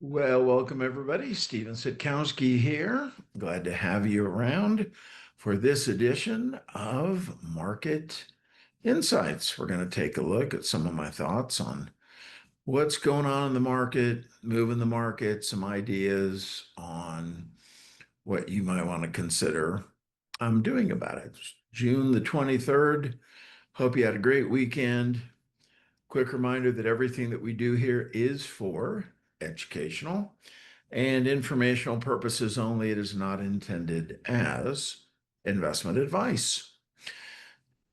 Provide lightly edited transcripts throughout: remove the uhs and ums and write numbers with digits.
Well, welcome everybody. Steven Sitkowski here. Glad to have you around for this edition of Market Insights. We're going to take a look at some of my thoughts on what's going on in the market, moving the market, some ideas on what you might want to consider doing about it. It's June the 23rd. Hope you had a great weekend. Quick reminder that everything that we do here is for educational and informational purposes only. It is not intended as investment advice.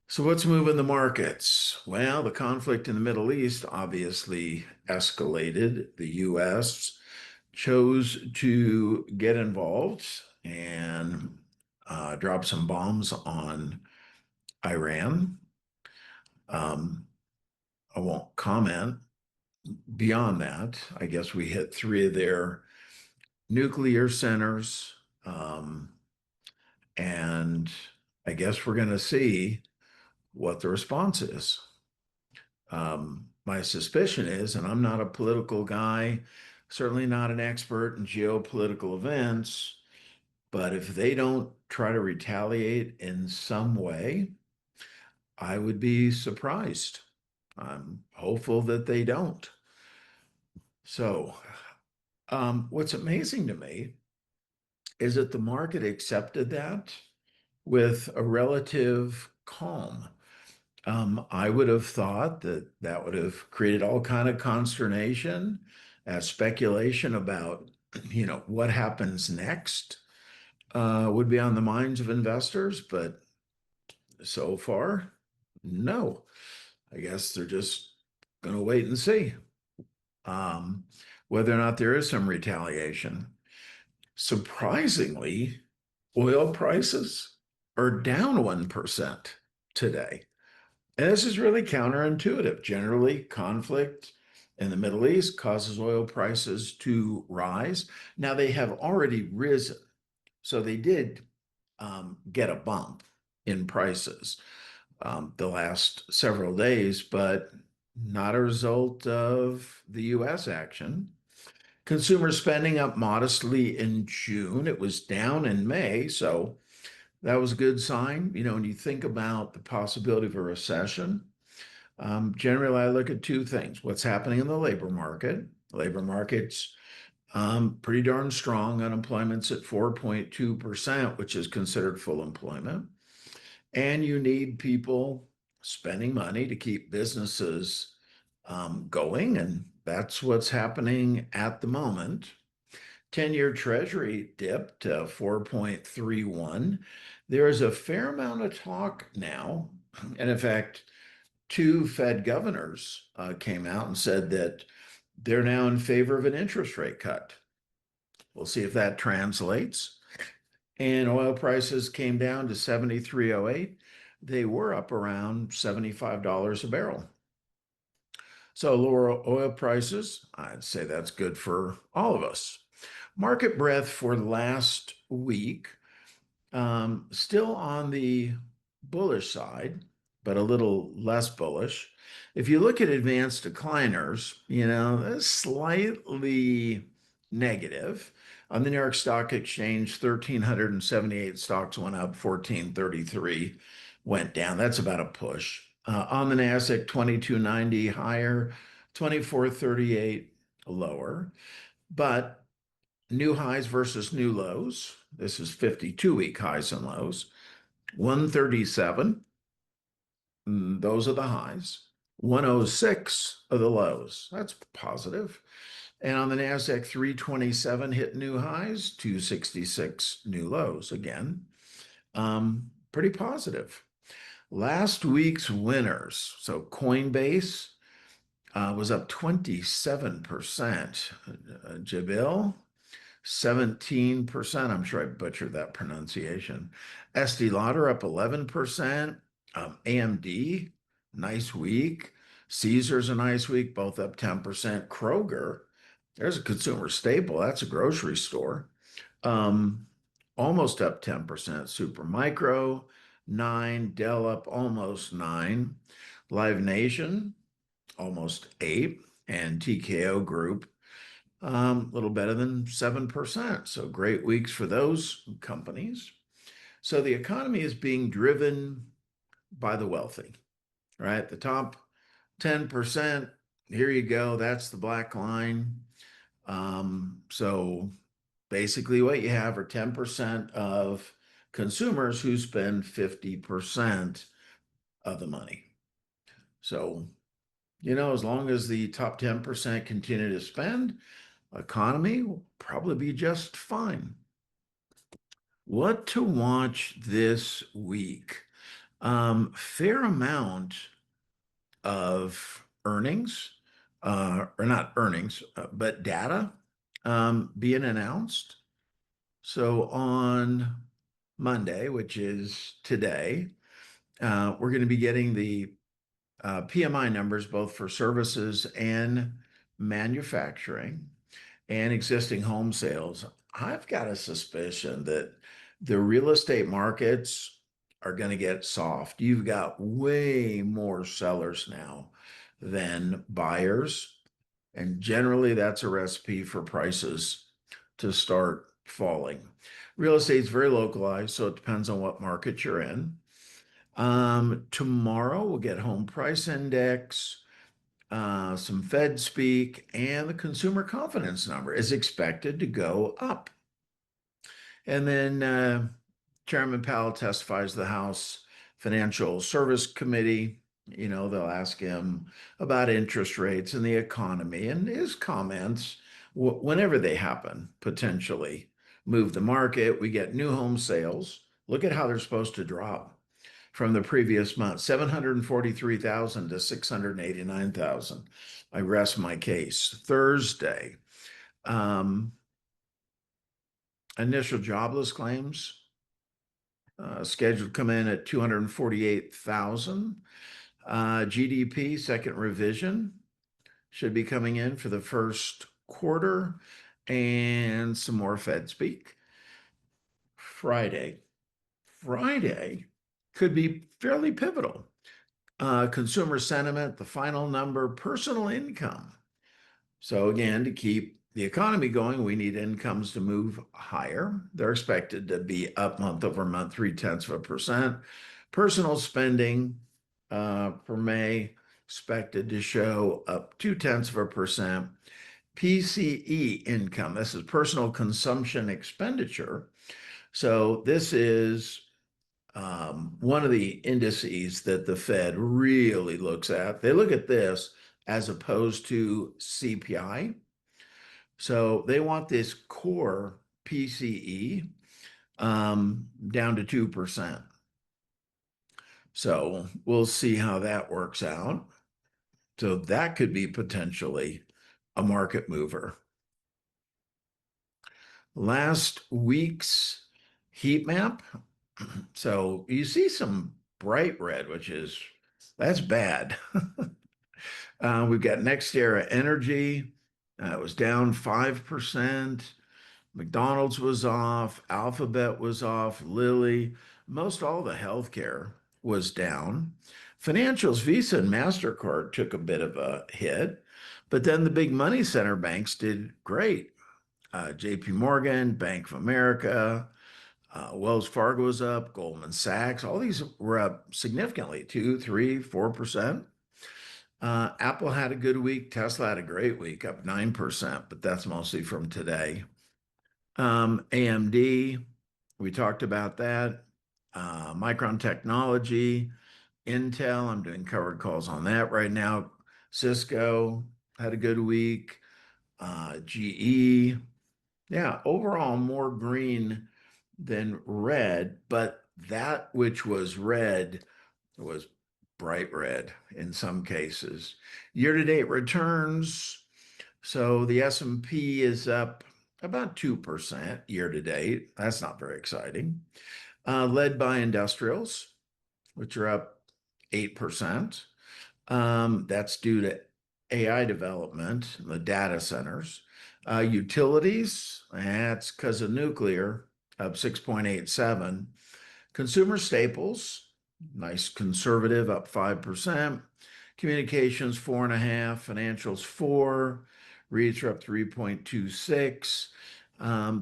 So, what's moving the markets? Well, the conflict in the Middle East obviously escalated. The US chose to get involved and drop some bombs on Iran. Um, I won't comment beyond that. I guess we hit three of their nuclear centers. And I guess we're going to see what the response is. My suspicion is, and I'm not a political guy, certainly not an expert in geopolitical events, but if they don't try to retaliate in some way, I would be surprised. I'm hopeful that they don't. So, what's amazing to me is that the market accepted that with a relative calm. I would have thought that that would have created all kind of consternation, speculation about, what happens next would be on the minds of investors, but so far, no. I guess they're just going to wait and see um, whether or not there is some retaliation. Surprisingly, oil prices are down 1% today. And this is really counterintuitive. Generally, conflict in the Middle East causes oil prices to rise. Now, they have already risen. So they did get a bump in prices the last several days, but not a result of the US action. Consumer spending up modestly in June. It was down in May, so that was a good sign. When you think about the possibility of a recession, generally I look at two things. What's happening in the labor market? Labor market's pretty darn strong. Unemployment's at 4.2%, which is considered full employment. And you need people spending money to keep businesses going, and that's what's happening at the moment. 10-year Treasury dipped to 4.31. There is a fair amount of talk now, and in fact, two Fed governors came out and said that they're now in favor of an interest rate cut. We'll see if that translates. And oil prices came down to 73.08. They were up around $75 a barrel. So lower oil prices, I'd say that's good for all of us. Market breadth for last week, still on the bullish side, but a little less bullish. If you look at advanced decliners, that's slightly negative. On the New York Stock Exchange, 1,378 stocks went up, 1,433 went down. That's about a push. On the NASDAQ, 2,290 higher, 2,438 lower. But new highs versus new lows. This is 52-week highs and lows. 137, those are the highs. 106 are the lows. That's positive. And on the NASDAQ, 327 hit new highs, 266 new lows. Again, pretty positive. Last week's winners. So Coinbase was up 27%. Jabil, 17%. I'm sure I butchered that pronunciation. Estee Lauder up 11%. AMD, nice week. Caesar's a nice week, both up 10%. Kroger, there's a consumer staple. That's a grocery store. Almost up 10%. Supermicro, 9. Dell up almost 9. Live Nation, almost 8. And TKO Group, a little better than 7%. So great weeks for those companies. So the economy is being driven by the wealthy, right? The top 10%, here you go. That's the black line. So basically, what you have are 10% of consumers who spend 50% of the money. So, as long as the top 10% continue to spend, economy will probably be just fine. What to watch this week? Fair amount of earnings, or not earnings, but data being announced. So on Monday, which is today, we're going to be getting the PMI numbers both for services and manufacturing and existing home sales. I've got a suspicion that the real estate markets are going to get soft. You've got way more sellers now than buyers. And generally, that's a recipe for prices to start falling. Real estate's very localized, so it depends on what market you're in. Tomorrow, we'll get home price index, some Fed speak, and the consumer confidence number is expected to go up. And then Chairman Powell testifies to the House Financial Service Committee. They'll ask him about interest rates and the economy, and his comments, whenever they happen, potentially move the market. We get new home sales. Look at how they're supposed to drop from the previous month, 743,000 to 689,000. I rest my case. Thursday, initial jobless claims scheduled to come in at 248,000. GDP second revision should be coming in for the first quarter, and some more Fed speak. Friday could be fairly pivotal. Consumer sentiment, the final number, personal income. So again, to keep the economy going, we need incomes to move higher. They're expected to be up month over month, 0.3%. Personal spending for May expected to show up 0.2%. PCE income, this is personal consumption expenditure. So this is one of the indices that the Fed really looks at. They look at this as opposed to CPI. So they want this core PCE down to 2%. So we'll see how that works out. So that could be potentially a market mover. Last week's heat map. So you see some bright red, that's bad. We've got NextEra Energy. It was down 5%. McDonald's was off. Alphabet was off. Lilly. Most all the healthcare was down. Financials, Visa and MasterCard took a bit of a hit, but then the big money center banks did great. JP Morgan, Bank of America, Wells Fargo was up, Goldman Sachs, all these were up significantly, 2, 3, 4%. Apple had a good week. Tesla had a great week, up 9%, but that's mostly from today. AMD, we talked about that. Micron Technology, Intel, I'm doing covered calls on that right now. Cisco had a good week. GE, yeah, overall more green than red, but that which was red was bright red in some cases. Year-to-date returns, so the S&P is up about 2% year-to-date. That's not very exciting. Led by industrials, which are up 8%. That's due to AI development, the data centers. Utilities, that's because of nuclear, up 6.87. Consumer staples, nice conservative, up 5%. Communications, 4.5%. Financials, 4%. REITs are up 3.26.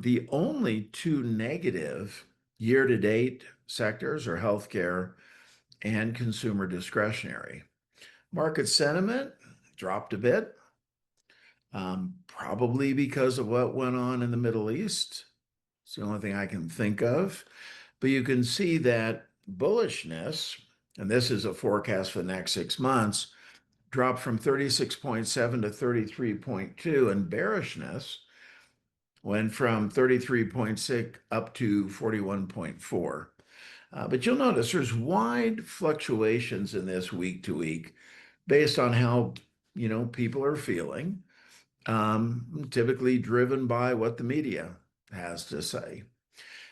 The only two negative year-to-date sectors are healthcare and consumer discretionary. Market sentiment dropped a bit, probably because of what went on in the Middle East. It's the only thing I can think of. But you can see that bullishness, and this is a forecast for the next 6 months, dropped from 36.7 to 33.2, and bearishness went from 33.6 up to 41.4. But you'll notice there's wide fluctuations in this week to week based on how people are feeling, typically driven by what the media has to say.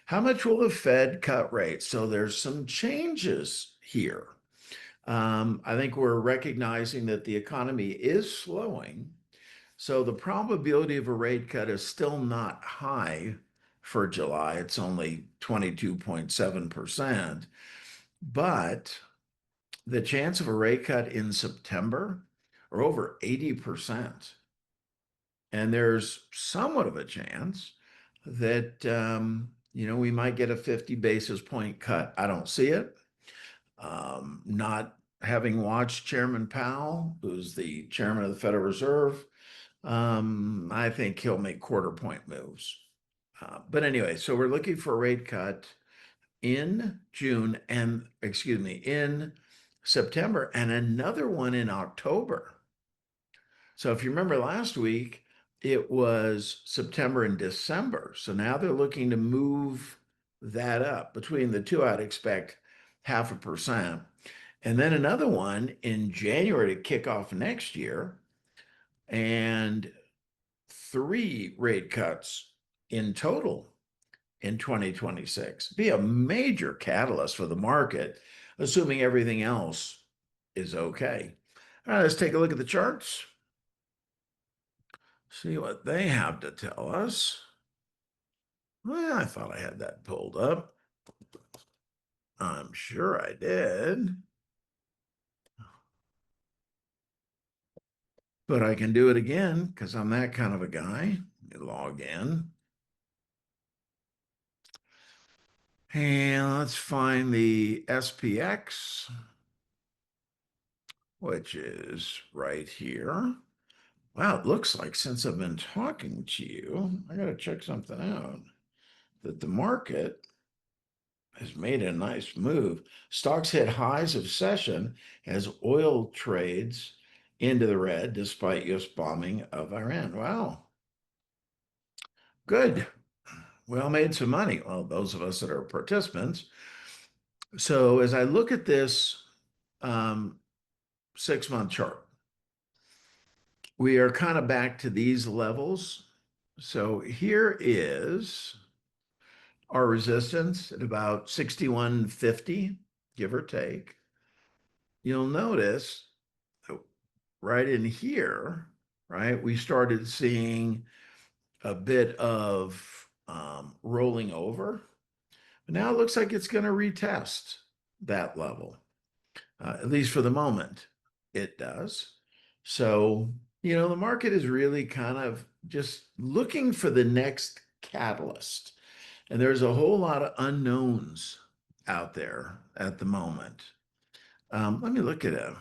How much will the Fed cut rates? So there's some changes here. I think we're recognizing that the economy is slowing. So the probability of a rate cut is still not high for July. It's only 22.7%. But the chance of a rate cut in September are over 80%. And there's somewhat of a chance that, we might get a 50 basis point cut. I don't see it. Not having watched Chairman Powell, who's the chairman of the Federal Reserve, I think he'll make quarter point moves. But anyway, so we're looking for a rate cut in in September, and another one in October. So if you remember last week, it was September and December. So now they're looking to move that up. Between the two, I'd expect 0.5%. And then another one in January to kick off next year, and 3 rate cuts in total in 2026. Be a major catalyst for the market, assuming everything else is okay. All right, let's take a look at the charts. See what they have to tell us. Well, I thought I had that pulled up. I'm sure I did. But I can do it again because I'm that kind of a guy. Let me log in. And let's find the SPX, which is right here. Wow, it looks like since I've been talking to you, I got to check something out, that the market has made a nice move. Stocks hit highs of session as oil trades into the red despite U.S. bombing of Iran. Wow. Good. Well, made some money. Well, those of us that are participants. So as I look at this 6-month chart, we are kind of back to these levels. So here is our resistance at about 61.50, give or take. You'll notice right in here, right, we started seeing a bit of rolling over. But now it looks like it's going to retest that level, at least for the moment. It does. So, the market is really kind of just looking for the next catalyst. And there's a whole lot of unknowns out there at the moment. Let me look at a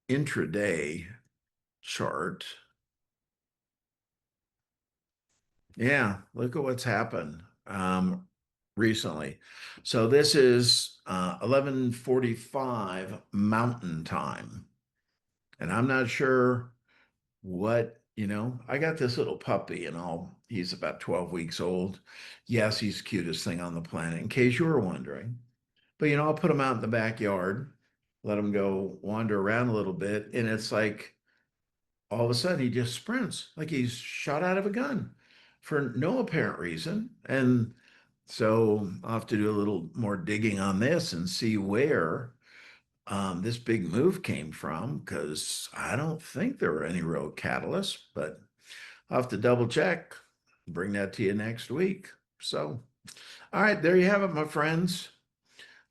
intraday chart. Yeah, look at what's happened recently. So this is 11:45 Mountain Time. And I'm not sure what, I got this little puppy and he's about 12 weeks old. Yes, he's the cutest thing on the planet, in case you were wondering. But, I'll put him out in the backyard, let him go wander around a little bit. And it's like all of a sudden he just sprints like he's shot out of a gun for no apparent reason. And so I'll have to do a little more digging on this and see where this big move came from, because I don't think there were any real catalysts, but I'll have to double check, bring that to you next week. So, all right, there you have it, my friends.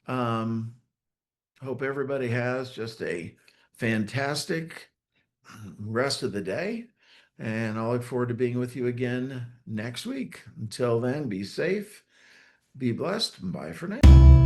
Hope everybody has just a fantastic rest of the day. And I'll look forward to being with you again next week. Until then, be safe, be blessed, and bye for now.